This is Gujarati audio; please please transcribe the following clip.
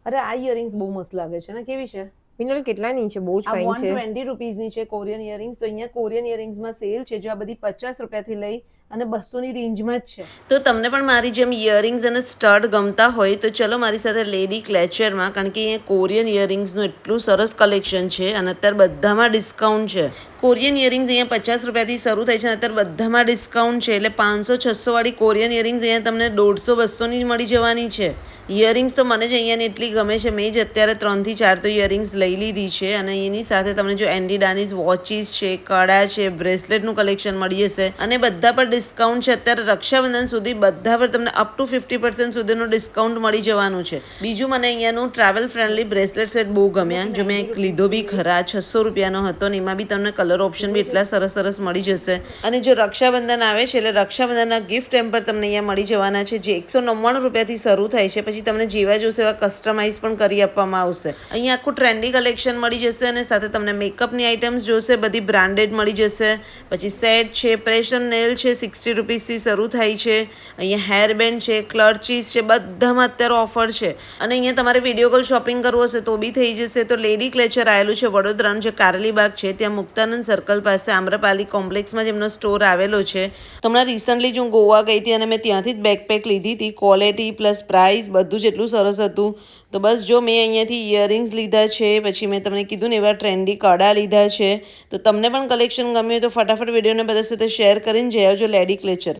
અરે આ ઇયરિંગ્સ બહુ મસ્ત લાગે છે ને, કેવી છે? મિનલ કેટલાની છે? બહુ જ આ ફાઇન છે. 120 રૂપીઝની છે કોરિયન ઇયરિંગ્સ. તો અહીંયા કોરિયન ઇયરિંગ્સમાં સેલ છે, જો આ બધી 50 રૂપિયાથી લઈ અને 200ની રેન્જમાં જ છે. તો તમને પણ મારી જેમ ઇયરિંગ્સ અને સ્ટડ ગમતા હોય તો ચલો મારી સાથે લેડી ક્લેચરમાં, કારણ કે અહીંયા કોરિયન ઇયરિંગ્સનું એટલું સરસ કલેક્શન છે અને અત્યારે બધામાં ડિસ્કાઉન્ટ છે. કોરિયન ઇયરિંગ્સ અહીંયા 50 રૂપિયાથી શરૂ થાય છે અને અત્યારે બધામાં ડિસ્કાઉન્ટ છે. એટલે 500-600 વાળી કોરિયન ઇયરિંગ્સ અહીંયા તમને 150-200ની મળી જવાની છે. ઇયરિંગ્સ તો મને જ અહીંયાની એટલી ગમે છે, મેં જ અત્યારે 3 થી 4 તો ઇયરિંગ્સ લઈ લીધી છે. અને એની સાથે તમને જો એન્ડી ડાનીઝ વોચીસ છે, કડા છે, બ્રેસલેટનું કલેક્શન મળી જશે અને બધા પર ડિસ્કાઉન્ટ છે. અત્યારે રક્ષાબંધન સુધી બધા પર તમને અપ ટુ 50% સુધીનું ડિસ્કાઉન્ટ મળી જવાનું છે. બીજું મને અહીંયાનું ટ્રાવેલ ફ્રેન્ડલી બ્રેસલેટ સેટ બહુ ગમ્યા. જો મેં એક લીધો બી ખરા, 600 રૂપિયાનો હતો ને એમાં બી તમને કલર ઓપ્શન બી એટલા સરસ સરસ મળી જશે. અને જો રક્ષાબંધન આવે છે એટલે રક્ષાબંધનના ગિફ્ટ ટેમ્પર તમને અહીંયા મળી જવાના છે, જે 199 રૂપિયાથી શરૂ થાય છે. પછી તમને જેવા જોશે એવા કસ્ટમાઇઝ પણ કરી આપવામાં આવશે. અહીંયા આખું ટ્રેન્ડી કલેક્શન મળી જશે અને સાથે તમને મેકઅપની આઇટમ્સ જોશે બધી બ્રાન્ડેડ મળી જશે. પછી સેટ છે, પ્રેશર નેલ છે, 60 રૂપીસથી શરૂ થાય છે. અહીંયા હેરબેન્ડ છે, ક્લચીસ છે, બધામાં અત્યારે ઓફર છે. અને અહીંયા તમારે વિડીયો કોલ શોપિંગ કરવો હશે તો બી થઈ જશે. તો લેડી ક્લેચર આવેલું છે વડોદરાનું, જે કારેલીબાગ છે ત્યાં મુક્તાનંદ સર્કલ પાસે આમ્રપાલી કોમ્પ્લેક્સમાં જેમનો સ્ટોર આવેલો છે. હમણાં રિસન્ટલી હું ગોવા ગઈ હતી અને મેં ત્યાંથી જ બેકપેક લીધી હતી. ક્વોલિટી પ્લસ પ્રાઇસ બધું જ એટલું સરસ હતું. તો બસ જો મેં અહીંયાથી ઇયરિંગ્સ લીધા છે, પછી મેં તમને કીધું ને એવા ટ્રેન્ડી કડા લીધા છે. તો તમને પણ કલેક્શન ગમ્યું હોય તો ફટાફટ વિડીયોને બધા સાથે શેર કરીને જઈ આવજો લેડી ક્લેચર.